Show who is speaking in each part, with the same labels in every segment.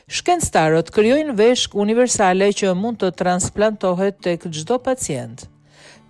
Speaker 1: Shkencëtarët krijojnë veshk universale që mund të transplantohet tek çdo pacient.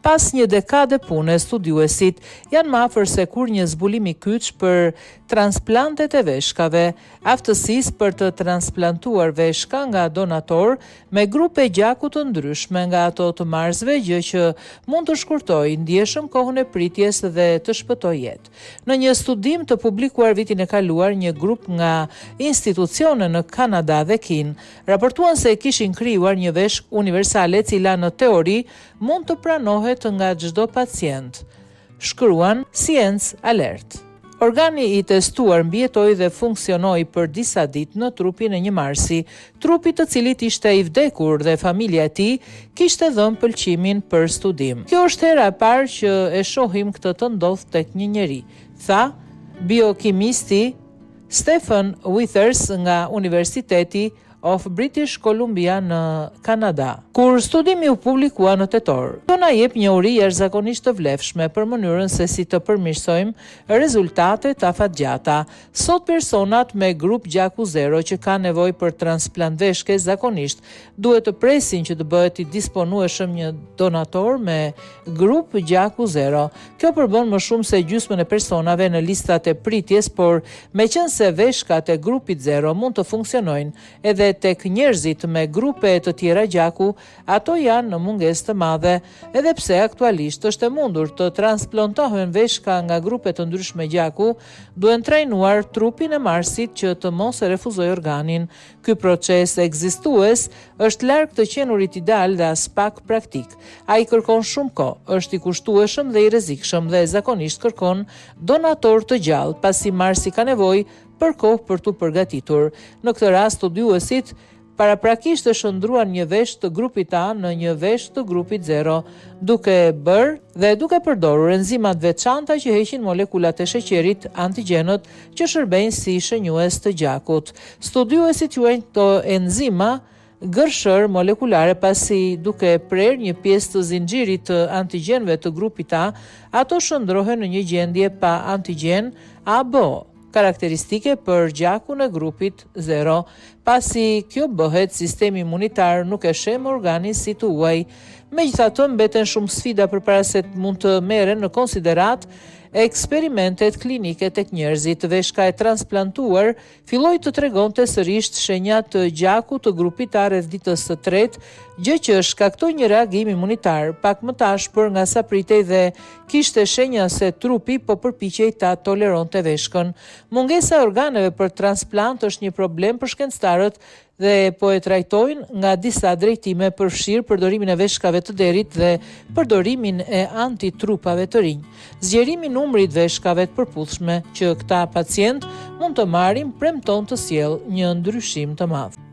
Speaker 1: Pas një dekade pune, studiuesit janë më afër se kur një zbulim i kyç për transplantet e veshkave, aftësisë për të transplantuar veshka nga donator me grupe gjaku të ndryshme nga ato të marrësve, gjë që mund të shkurtojë ndjeshëm kohën e pritjes dhe të shpëtojë jetë. Në një studim të publikuar vitin e kaluar, një grup nga institucione në Kanada dhe Kinë raportuan se kishin krijuar një veshk universale e cila në teori mund të pranohet nga çdo pacient, shkruan Science Alert. Organi i testuar mbijetoi dhe funksionoi për disa ditë në trupin e një marsi, trupi të cilit ishte i vdekur dhe familja e tij kishte dhënë pëlqimin për studim. Kjo është hera e parë që e shohim këtë të ndodh tek një njeri, tha biokimisti Stephen Withers nga Universiteti of British Columbia në Kanada. Kur studimi u publikua në tetor, do na jep një uri jashtëzakonisht të vlefshme për mënyrën se si të përmirësojmë rezultatet afatgjata. Sot personat me grup gjaku zero që kanë nevojë për transplant veshke zakonisht duhet të presin që të bëhet i disponueshëm një donator me grup gjaku zero. Kjo përbën më shumë se gjysmën e personave në listat e pritjes, por meqense veshkat e grupit zero mund të funksionojnë edhe tek njerëzit me grupe të tjera gjaku, ato janë në mungesë të madhe, edhe pse aktualisht është e mundur të transplantohen veshka nga grupe të ndryshme gjaku, duhen trajnuar trupin e marsit që të mos e refuzojë organin. Ky proces ekzistues është larg të qenurit ideal dhe as pak praktik. Ai kërkon shumë kohë, është i kushtueshëm dhe i rrezikshëm dhe zakonisht kërkon donator të gjallë, pasi marsi ka nevojë për kohë për tu përgatitur. Në këtë rast, studiuesit paraprakisht të shndruan një veshk të grupit A në një veshk të grupit 0, duke përdorur enzimat veçanta që heqin molekulat e sheqerit, antigjenët që shërbejnë si shënjues të gjakut. Studiuesit quajnë këto enzima gërshër molekulare, pasi duke prerë një pjesë të zinxhirit të antigjenëve të grupit A, ato shndrohen në një gjendje pa antigjen ABO, karakteristike për gjakun e grupit 0. Pasi kjo bëhet, sistemi imunitar nuk e sheh organin si të huaj. Megjithatë, mbeten shumë sfida përpara se mund të merren në konsiderat eksperimentet klinike tek njerëzit. Veshka e transplantuar filloi të tregonte sërish shenjat të gjakut të grupit A rreth ditës së tretë, gjë që shkaktoi një reagim imunitar. Pak më tashpër, nga sa pritej dhe kishte shenja se trupi po përpiqej ta toleronte veshkën. Mungesa e organeve për transplant është një problem për shkencëtarët dhe po e trajtojnë nga disa drejtime, përfshirë përdorimin e veshkave të derit dhe përdorimin e antitrupave të rinj. Zgjerimi i numrit veshkave të përputhshme që këta pacient mund të marrin premton të sjellë një ndryshim të madh.